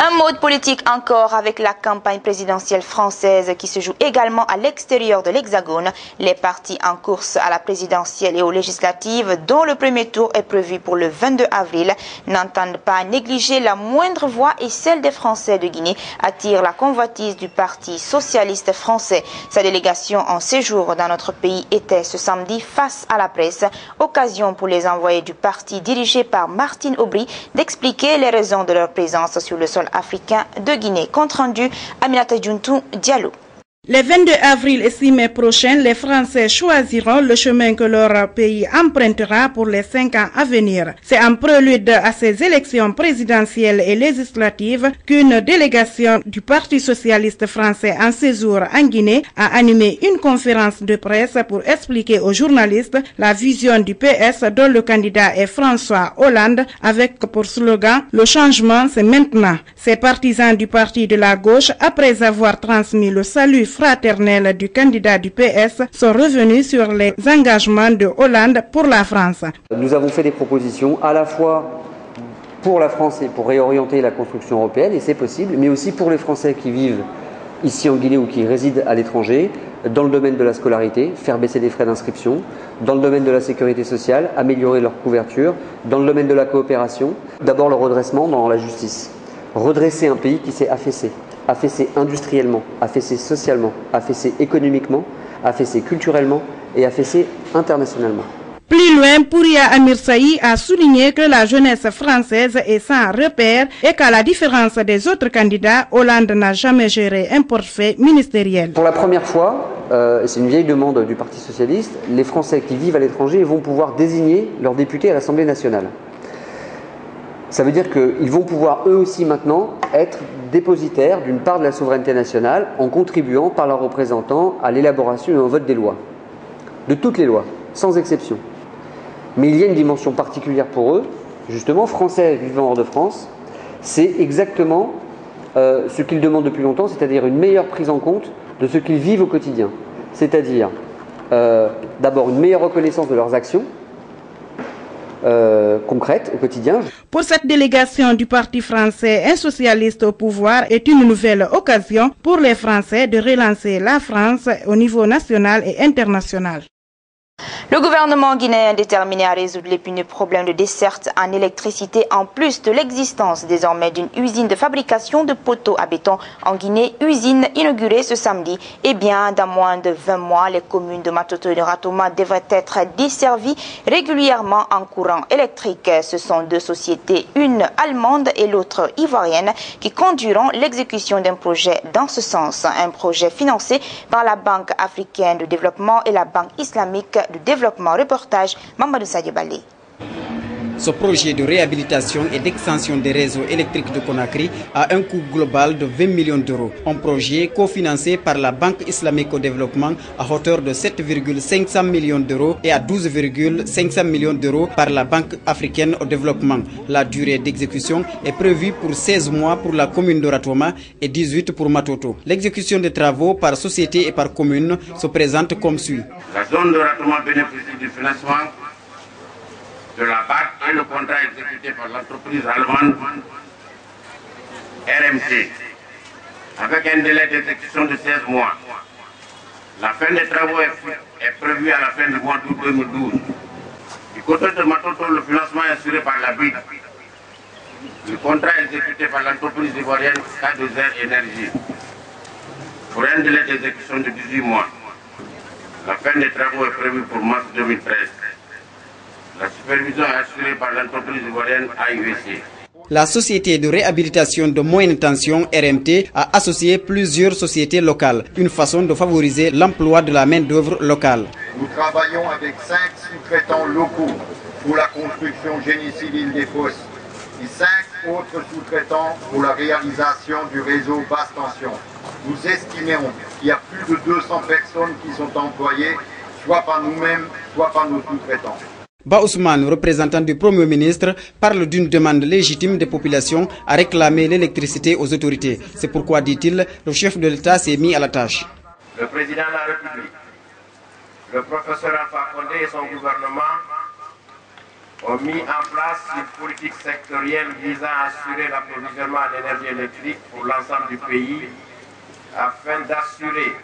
Un mode politique encore avec la campagne présidentielle française qui se joue également à l'extérieur de l'Hexagone. Les partis en course à la présidentielle et aux législatives, dont le premier tour est prévu pour le 22 avril, n'entendent pas négliger la moindre voix et celle des Français de Guinée attire la convoitise du Parti socialiste français. Sa délégation en séjour dans notre pays était ce samedi face à la presse, occasion pour les envoyés du parti dirigé par Martine Aubry d'expliquer les raisons de leur présence sur le sol africain de Guinée. Compte rendu Aminata Djountou Diallo. Les 22 avril et 6 mai prochains, les Français choisiront le chemin que leur pays empruntera pour les 5 ans à venir. C'est en prélude à ces élections présidentielles et législatives qu'une délégation du Parti socialiste français en séjour en Guinée a animé une conférence de presse pour expliquer aux journalistes la vision du PS dont le candidat est François Hollande avec pour slogan « Le changement, c'est maintenant ». Ces partisans du parti de la gauche, après avoir transmis le salut fraternel du candidat du PS, sont revenus sur les engagements de Hollande pour la France. Nous avons fait des propositions à la fois pour la France et pour réorienter la construction européenne, et c'est possible, mais aussi pour les Français qui vivent ici en Guinée ou qui résident à l'étranger, dans le domaine de la scolarité, faire baisser les frais d'inscription, dans le domaine de la sécurité sociale, améliorer leur couverture, dans le domaine de la coopération, d'abord le redressement dans la justice. Redresser un pays qui s'est affaissé industriellement, affaissé socialement, affaissé économiquement, affaissé culturellement et affaissé internationalement. Plus loin, Pouria Amir Saï a souligné que la jeunesse française est sans repère et qu'à la différence des autres candidats, Hollande n'a jamais géré un portefeuille ministériel. Pour la première fois, c'est une vieille demande du Parti socialiste, les Français qui vivent à l'étranger vont pouvoir désigner leurs députés à l'Assemblée nationale. Ça veut dire qu'ils vont pouvoir eux aussi maintenant être dépositaires d'une part de la souveraineté nationale en contribuant par leurs représentants à l'élaboration et au vote des lois. De toutes les lois, sans exception. Mais il y a une dimension particulière pour eux, justement, Français vivant hors de France, c'est exactement ce qu'ils demandent depuis longtemps, c'est-à-dire une meilleure prise en compte de ce qu'ils vivent au quotidien. C'est-à-dire d'abord une meilleure reconnaissance de leurs actions, concrètes au quotidien. Pour cette délégation du Parti français, un socialiste au pouvoir est une nouvelle occasion pour les Français de relancer la France au niveau national et international. Le gouvernement guinéen est déterminé à résoudre l'épineux problème de desserte en électricité en plus de l'existence désormais d'une usine de fabrication de poteaux à béton en Guinée, usine inaugurée ce samedi. Et bien, dans moins de 20 mois, les communes de Matoto et de Ratoma devraient être desservies régulièrement en courant électrique. Ce sont deux sociétés, une allemande et l'autre ivoirienne, qui conduiront l'exécution d'un projet dans ce sens. Un projet financé par la Banque africaine de développement et la Banque islamique de développement. Reportage Mamadou Sadibali. Ce projet de réhabilitation et d'extension des réseaux électriques de Conakry a un coût global de 20 millions d'euros. Un projet cofinancé par la Banque islamique au développement à hauteur de 7,500 millions d'euros et à 12,500 millions d'euros par la Banque africaine au développement. La durée d'exécution est prévue pour 16 mois pour la commune de Ratoma et 18 pour Matoto. L'exécution des travaux par société et par commune se présente comme suit. La zone de Ratoma bénéficie du financement de la BAC et le contrat exécuté par l'entreprise allemande RMC, avec un délai d'exécution de 16 mois. La fin des travaux est prévue à la fin du mois d'août 2012. Du côté de Matoto, le financement est assuré par la BIC. Le contrat exécuté par l'entreprise ivoirienne K2R Énergie pour un délai d'exécution de 18 mois. La fin des travaux est prévue pour mars 2013. La supervision est assurée par l'entreprise ivoirienne AIVC. La société de réhabilitation de moyenne tension RMT a associé plusieurs sociétés locales, une façon de favoriser l'emploi de la main-d'œuvre locale. Nous travaillons avec 5 sous-traitants locaux pour la construction génie civil des fosses et 5 autres sous-traitants pour la réalisation du réseau basse tension. Nous estimons qu'il y a plus de 200 personnes qui sont employées, soit par nous-mêmes, soit par nos sous-traitants. Ba Ousmane, représentant du Premier ministre, parle d'une demande légitime des populations à réclamer l'électricité aux autorités. C'est pourquoi, dit-il, le chef de l'État s'est mis à la tâche. Le président de la République, le professeur Alpha Condé et son gouvernement ont mis en place une politique sectorielle visant à assurer l'approvisionnement en énergie électrique pour l'ensemble du pays afin d'assurer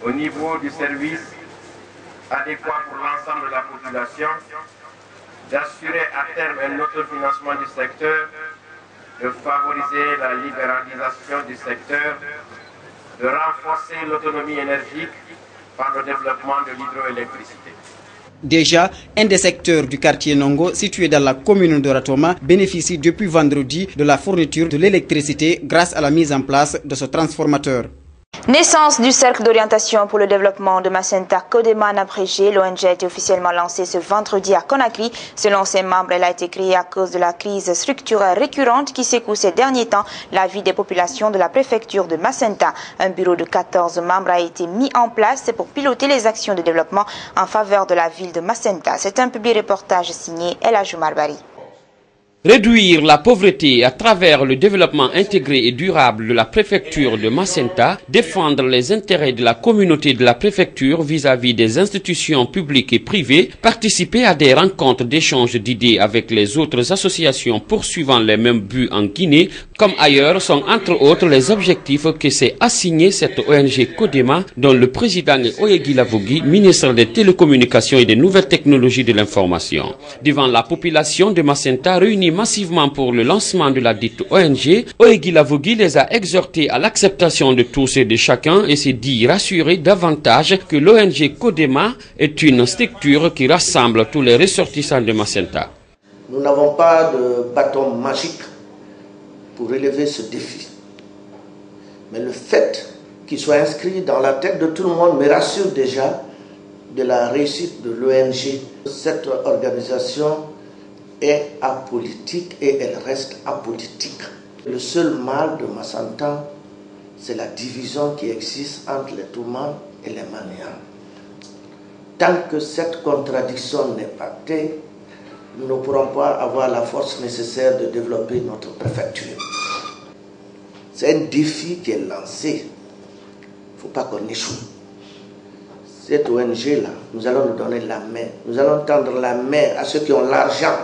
au niveau du service adéquat pour l'ensemble de la population, d'assurer à terme un autofinancement du secteur, de favoriser la libéralisation du secteur, de renforcer l'autonomie énergique par le développement de l'hydroélectricité. Déjà, un des secteurs du quartier Nongo, situé dans la commune de Ratoma, bénéficie depuis vendredi de la fourniture de l'électricité grâce à la mise en place de ce transformateur. Naissance du Cercle d'orientation pour le développement de Macenta Codeman abrégé, l'ONG a été officiellement lancée ce vendredi à Conakry. Selon ses membres, elle a été créée à cause de la crise structurelle récurrente qui secoue ces derniers temps la vie des populations de la préfecture de Macenta. Un bureau de 14 membres a été mis en place pour piloter les actions de développement en faveur de la ville de Macenta. C'est un public reportage signé El Ajoumar Bari. Réduire la pauvreté à travers le développement intégré et durable de la préfecture de Macenta, défendre les intérêts de la communauté de la préfecture vis-à-vis des institutions publiques et privées, participer à des rencontres d'échange d'idées avec les autres associations poursuivant les mêmes buts en Guinée, comme ailleurs, sont entre autres les objectifs que s'est assigné cette ONG Codema, dont le président est Oyegui Lavogui, ministre des Télécommunications et des Nouvelles Technologies de l'Information. Devant la population de Macenta réunie massivement pour le lancement de la dite ONG, Oyegui Lavogui les a exhortés à l'acceptation de tous et de chacun et s'est dit rassuré davantage que l'ONG Codema est une structure qui rassemble tous les ressortissants de Macenta. Nous n'avons pas de bâton magique pour relever ce défi. Mais le fait qu'il soit inscrit dans la tête de tout le monde me rassure déjà de la réussite de l'ONG. Cette organisation est apolitique et elle reste apolitique. Le seul mal de Macenta, c'est la division qui existe entre les Toumans et les Manians. Tant que cette contradiction n'est pas pactée, nous ne pourrons pas avoir la force nécessaire de développer notre préfecture. C'est un défi qui est lancé. Il ne faut pas qu'on échoue. Cette ONG-là, nous allons nous donner la main. Nous allons tendre la main à ceux qui ont l'argent,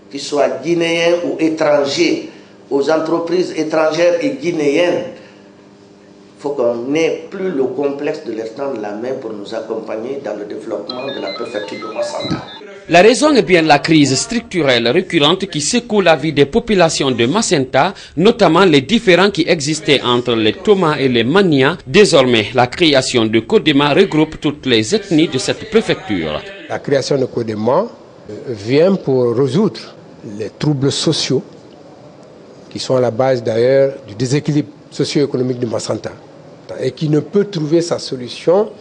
qu'ils soient guinéens ou étrangers, aux entreprises étrangères et guinéennes. Il faut qu'on n'ait plus le complexe de leur tendre la main pour nous accompagner dans le développement de la préfecture de Macenta. La raison est bien la crise structurelle récurrente qui secoue la vie des populations de Macenta, notamment les différends qui existaient entre les Tomas et les Manians. Désormais, la création de Codema regroupe toutes les ethnies de cette préfecture. La création de Codema vient pour résoudre les troubles sociaux qui sont à la base d'ailleurs du déséquilibre socio-économique de Macenta et qui ne peut trouver sa solution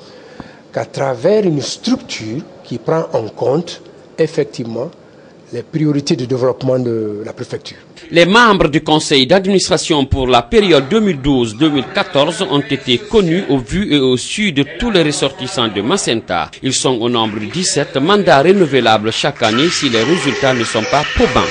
qu'à travers une structure qui prend en compte effectivement les priorités de développement de la préfecture. Les membres du conseil d'administration pour la période 2012-2014 ont été connus au vu et au su de tous les ressortissants de Macenta. Ils sont au nombre de 17 mandats renouvelables chaque année si les résultats ne sont pas probants.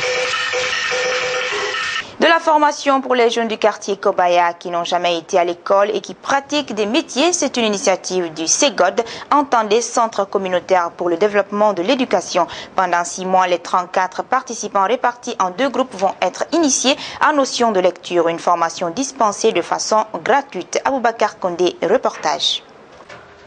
De la formation pour les jeunes du quartier Kobaya qui n'ont jamais été à l'école et qui pratiquent des métiers, c'est une initiative du CEGOD, entendez Centre communautaire pour le développement de l'éducation. Pendant 6 mois, les 34 participants répartis en 2 groupes vont être initiés à notion de lecture, une formation dispensée de façon gratuite. Aboubakar Kondé, reportage.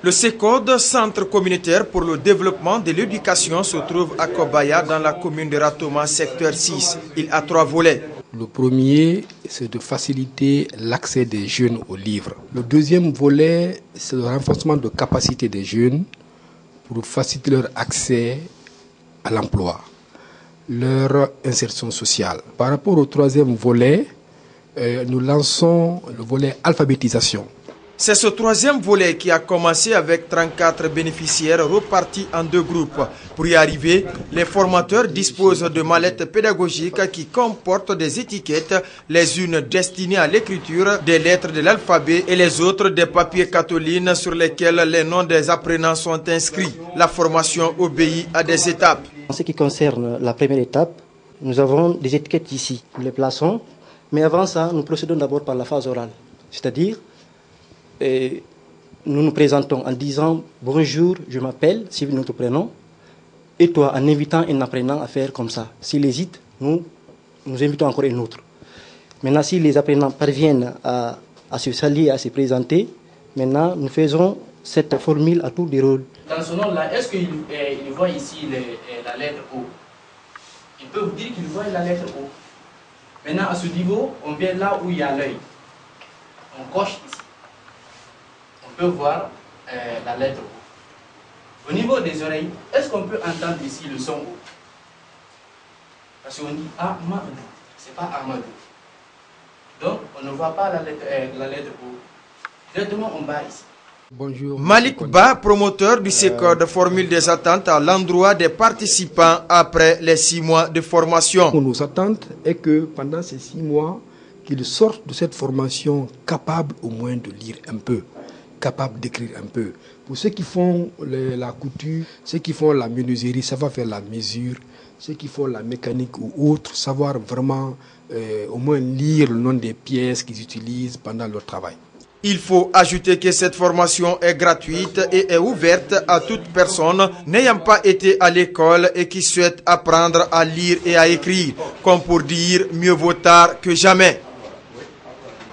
Le CECOD, Centre communautaire pour le développement de l'éducation, se trouve à Kobaya dans la commune de Ratoma, secteur 6. Il a 3 volets. Le premier, c'est de faciliter l'accès des jeunes aux livres. Le deuxième volet, c'est le renforcement de capacité des jeunes pour faciliter leur accès à l'emploi, leur insertion sociale. Par rapport au troisième volet, nous lançons le volet alphabétisation. C'est ce 3e volet qui a commencé avec 34 bénéficiaires repartis en 2 groupes. Pour y arriver, les formateurs disposent de mallettes pédagogiques qui comportent des étiquettes, les unes destinées à l'écriture des lettres de l'alphabet et les autres des papiers catholines sur lesquels les noms des apprenants sont inscrits. La formation obéit à des étapes. En ce qui concerne la première étape, nous avons des étiquettes ici. Nous les plaçons, mais avant ça, nous procédons d'abord par la phase orale, c'est-à-dire nous nous présentons en disant « Bonjour, je m'appelle », si notre prénom, et toi, en invitant un apprenant à faire comme ça, s'il hésite, nous invitons encore un autre. Maintenant, si les apprenants parviennent à se saluer, à se présenter, maintenant, nous faisons cette formule à tour de rôle. Dans ce nom-là, est-ce qu'il voit ici la lettre O? Il peut vous dire qu'il voit la lettre O. Maintenant, à ce niveau, on vient là où il y a l'œil. On coche ici. On peut voir la lettre O. Au niveau des oreilles, est-ce qu'on peut entendre ici le son O? Parce qu'on dit Amadou, c'est pas Amadou. Donc, on ne voit pas la lettre O. Directement, on bat ici. Bonjour. Malik Ba, promoteur du SECOD, formule des attentes à l'endroit des participants après les 6 mois de formation. Nos attentes est que pendant ces 6 mois, qu'ils sortent de cette formation capables au moins de lire un peu, capables d'écrire un peu. Pour ceux qui font la couture, ceux qui font la menuiserie, savoir faire la mesure, ceux qui font la mécanique ou autre, savoir vraiment au moins lire le nom des pièces qu'ils utilisent pendant leur travail. Il faut ajouter que cette formation est gratuite et est ouverte à toute personne n'ayant pas été à l'école et qui souhaite apprendre à lire et à écrire. Comme pour dire, mieux vaut tard que jamais.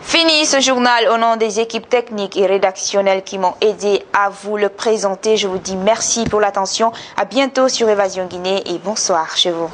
Fini ce journal au nom des équipes techniques et rédactionnelles qui m'ont aidé à vous le présenter. Je vous dis merci pour l'attention. À bientôt sur Évasion Guinée et bonsoir chez vous.